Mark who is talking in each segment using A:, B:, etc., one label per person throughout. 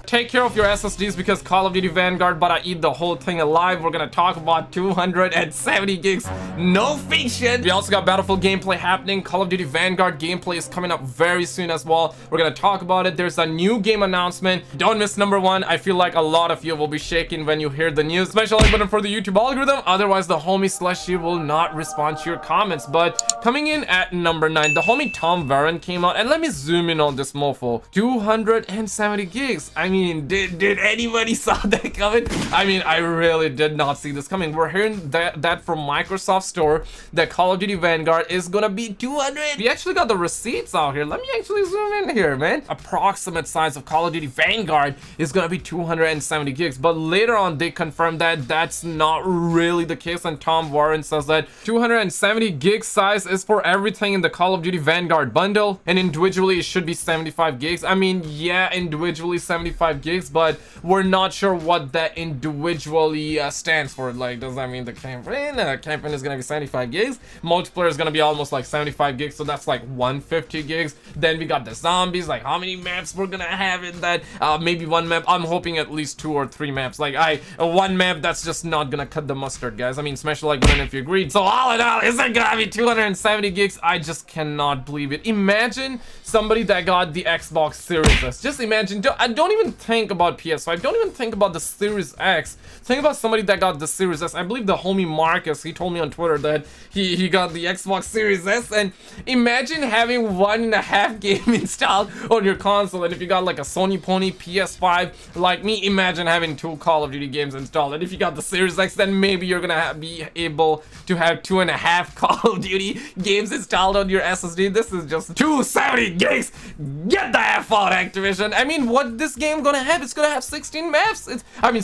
A: take care of your SSDs because Call of Duty Vanguard, but I eat the whole thing alive. We're gonna talk about 270 gigs, no fiction. We also got Battlefield gameplay happening. Call of Duty Vanguard gameplay is coming up very soon as well. We're gonna talk about it. There's a new game announcement. Don't miss number one. I feel like a lot of you will be shaking when you hear the news. Special like button for the YouTube algorithm. Otherwise, the homie Slushy will not respond to your comments. But coming in at number 9, the homie Tom Warren came out, and let me zoom in on this mofo. 270 gigs. I mean, did anybody saw that coming? I mean, I really did not see this coming. We're hearing that from Microsoft Store that Call of Duty Vanguard is gonna be 200. We actually got the receipts out here. Let me actually zoom in here, man. Approximate size of Call of Duty Vanguard is gonna be 270 gigs, but later on they confirmed that that's not really the case, and Tom Warren says that 270 gig size is for everything in the Call of Duty Vanguard bundle, and individually it should be 75 gigs. I mean, yeah, individually 75 gigs, but we're not sure what that individually stands for. Like, does that mean the campaign is gonna be 75 gigs? Multiplayer is gonna be almost like 75 gigs, so that's like 150 gigs. Then we got the zombies, like how many maps we're gonna have in that? Maybe one map. I'm hoping at least 2 or 3 maps. Like one map that's just not gonna cut the mustard, guys. I mean, smash the like button if you agreed. So all in all, is it gonna be 270 gigs? I just cannot believe it. Imagine somebody that got the Xbox Series S. Just imagine. Don't even think about PS5. Don't even think about the Series X. Think about somebody that got the Series S. I believe the homie Marcus, he told me on Twitter that he got the Xbox Series S, and imagine having 1.5 game installed on your console. And if you got like a Sony Pony PS5 like me, imagine having 2 Call of Duty games installed. And if you got the Series X, then maybe you're gonna be able to have 2.5 Call of Duty games installed on your SSD. This is just 270 gigs. Get the F out, Activision. I mean, what this game gonna have? It's gonna have 16 maps. I mean,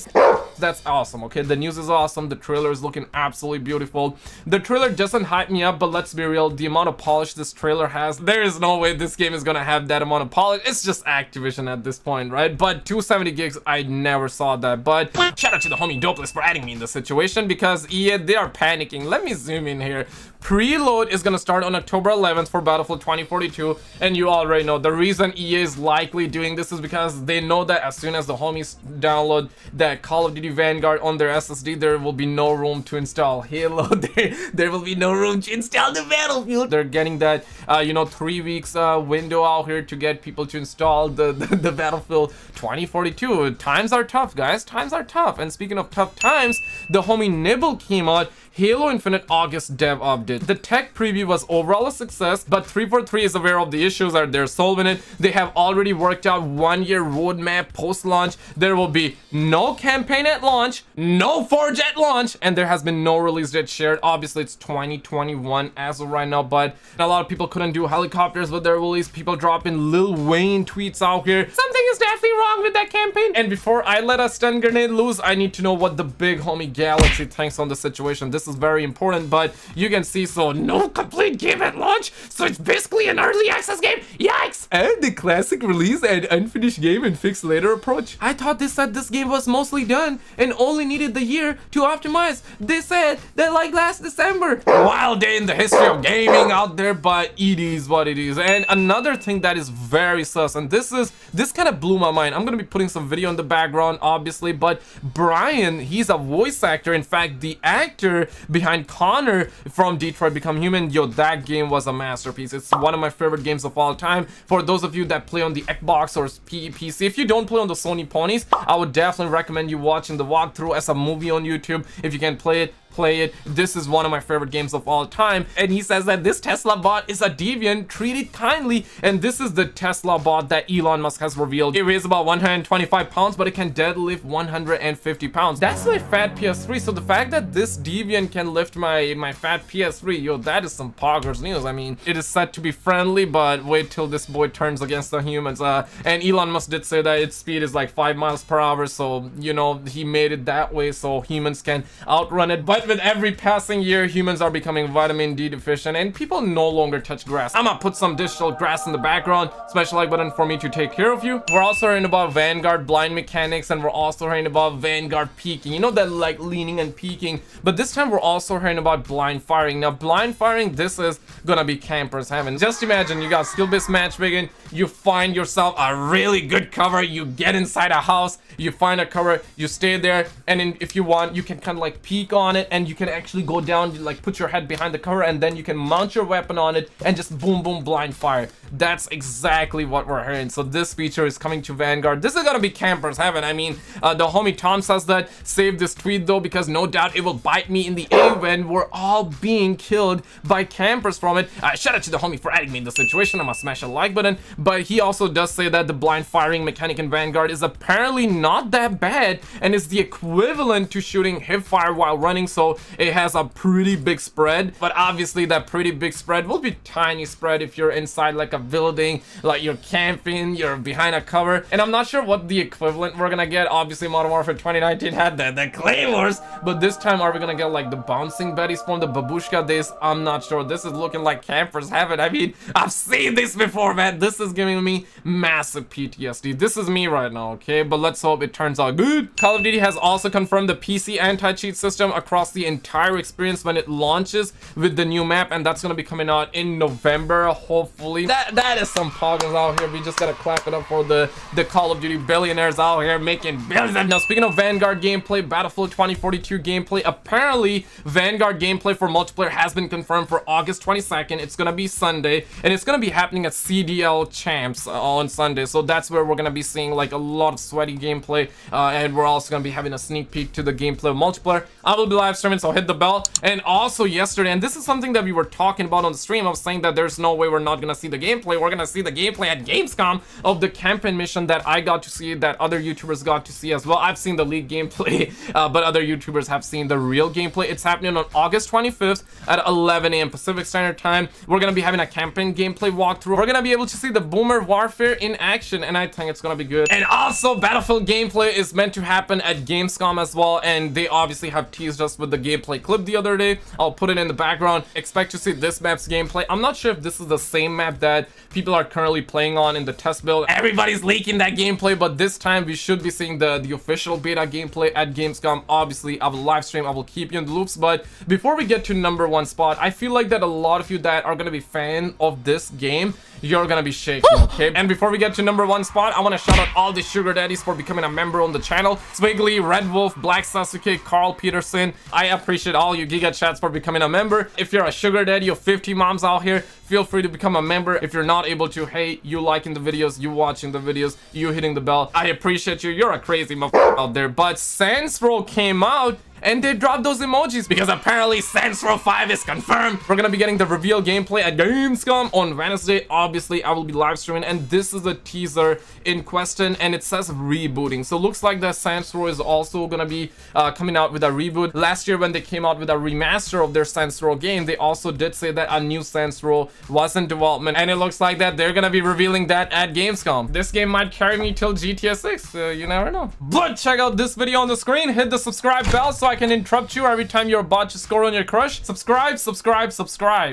A: that's awesome. Okay, the news is awesome. The trailer is looking absolutely beautiful. The trailer doesn't hype me up, but let's be real, the amount of polish this trailer has, there is no way this game is gonna have that amount of polish. It's just Activision at this point, right? But 270 gigs, I never saw that. But shout out to the homie Dopeless for adding me in this situation, because EA, they are panicking. Let me zoom in here. Preload is gonna start on October 11th for Battlefield 2042, and you already know the reason EA is likely doing this is because they know that as soon as the homies download that Call of Duty Vanguard on their SSD, there will be no room to install Halo. There will be no room to install the Battlefield. They're getting that 3 weeks window out here to get people to install the Battlefield 2042. Times are tough, guys. Times are tough. And speaking of tough times, the homie Nibble came out. Halo Infinite August dev update. The tech preview was overall a success, but 343 is aware of the issues that they're solving it. They have already worked out 1-year roadmap post-launch. There will be no campaign at launch, no Forge at launch, and there has been no release date shared. Obviously, it's 2021 as of right now, but a lot of people couldn't do helicopters with their release. People dropping Lil Wayne tweets out here. Something is definitely wrong with that campaign. And before I let a stun grenade loose, I need to know what the big homie Galaxy thinks on the situation. This is very important, but you can see, so no complete game at launch, so it's basically an early access game. Yikes! And the classic release and unfinished game and fixed later approach. I thought they said this game was mostly done and only needed the year to optimize. They said that like last December. Wild day in the history of gaming out there, but it is what it is. And another thing that is very sus, and this kind of blew my mind. I'm gonna be putting some video in the background, obviously, but Brian, he's a voice actor. In fact, the actor behind Connor from Detroit Become Human, yo, that game was a masterpiece. It's one of my favorite games of all time. For those of you that play on the Xbox or PC, if you don't play on the Sony Ponies, I would definitely recommend you watching the walkthrough as a movie on YouTube. If you can play it, play it. This is one of my favorite games of all time. And he says that this Tesla bot is a deviant, treat it kindly. And this is the Tesla bot that Elon Musk has revealed. It weighs about 125 pounds, but it can deadlift 150 pounds. That's my fat PS3. So the fact that this deviant can lift my fat PS3, yo, that is some poggers news. I mean, it is said to be friendly, but wait till this boy turns against the humans. And Elon Musk did say that its speed is like 5 miles per hour. So, you know, he made it that way so humans can outrun it. But with every passing year, humans are becoming vitamin D deficient and people no longer touch grass. I'm gonna put some digital grass in the background. Smash the like button for me to take care of you. We're also also hearing about Vanguard blind mechanics, and we're also hearing about Vanguard peeking. You know, that like leaning and peeking. But this time we're also hearing about blind firing. Now, blind firing, this is gonna be campers heaven. Just imagine you got skill-based matchmaking, you find yourself a really good cover, you get inside a house, you find a cover, you stay there, and then if you want, you can kind of like peek on it, and you can actually go down, like put your head behind the cover, and then you can mount your weapon on it and just boom boom blind fire. That's exactly what we're hearing. So this feature is coming to Vanguard. This is gonna be campers heaven. I mean, the homie Tom says that save this tweet though, because no doubt it will bite me in the A when we're all being killed by campers from it. Shout out to the homie for adding me in the situation. I'm gonna smash a like button. But he also does say that the blind firing mechanic in Vanguard is apparently not that bad, and is the equivalent to shooting hip fire while running. So it has a pretty big spread, but obviously that pretty big spread will be tiny spread if you're inside like a building, like you're camping, you're behind a cover. And I'm not sure what the equivalent we're gonna get. Obviously Modern Warfare 2019 had the claymores, but this time are we gonna get like the bouncing betties from the babushka days? I'm not sure. This is looking like campers heaven. I mean, I've seen this before, man. This is giving me massive PTSD. This is me right now, okay? But let's hope it turns out good. Call of Duty has also confirmed the PC anti-cheat system across the entire experience when it launches with the new map, and that's gonna be coming out in November, hopefully. That is some poggers out here. We just gotta clap it up for the Call of Duty billionaires out here making billions. Now, speaking of Vanguard gameplay, Battlefield 2042 gameplay, apparently Vanguard gameplay for multiplayer has been confirmed for August 22nd. It's gonna be Sunday, and it's gonna be happening at CDL Champs on Sunday. So that's where we're gonna be seeing like a lot of sweaty gameplay, and we're also gonna be having a sneak peek to the gameplay of multiplayer. I will be live streaming, so hit the bell. And also yesterday, and this is something that we were talking about on the stream, I was saying that there's no way we're not gonna see the gameplay. We're gonna see the gameplay at Gamescom of the campaign mission that I got to see, that other YouTubers got to see as well. I've seen the leaked gameplay, but other YouTubers have seen the real gameplay. It's happening on August 25th at 11 a.m. Pacific Standard Time. We're gonna be having a campaign gameplay walkthrough. We're gonna be able to see the boomer warfare in action, and I think it's gonna be good. And also Battlefield gameplay is meant to happen at Gamescom as well, and they obviously have teased us with the gameplay clip the other day. I'll put it in the background. Expect to see this map's gameplay. I'm not sure if this is the same map that people are currently playing on in the test build. Everybody's leaking that gameplay, but this time we should be seeing the official beta gameplay at Gamescom. Obviously I will live stream, I will keep you in the loops. But before we get to number one spot, I feel like that a lot of you that are gonna be fan of this game, you're gonna be shaking, okay? And before we get to number one spot, I want to shout out all the sugar daddies for becoming a member on the channel. Swiggly, Red Wolf, Black Sasuke, Carl Peterson. I appreciate all you Giga Chats for becoming a member. If you're a sugar daddy of 50 moms out here, feel free to become a member. If you're not able to, hey, you liking the videos, you watching the videos, you hitting the bell, I appreciate you. You're a crazy motherfucker out there. But Saints Row came out, and they dropped those emojis because apparently Saints Row 5 is confirmed. We're gonna be getting the reveal gameplay at Gamescom on Wednesday. Obviously I will be live streaming, and this is a teaser in question, and it says rebooting. So looks like that Saints Row is also gonna be coming out with a reboot. Last year when they came out with a remaster of their Saints Row game, they also did say that a new Saints Row was in development, and it looks like that they're gonna be revealing that at Gamescom. This game might carry me till GTA 6, you never know. But check out this video on the screen, hit the subscribe bell so I can interrupt you every time you're about to score on your crush. Subscribe, subscribe, subscribe.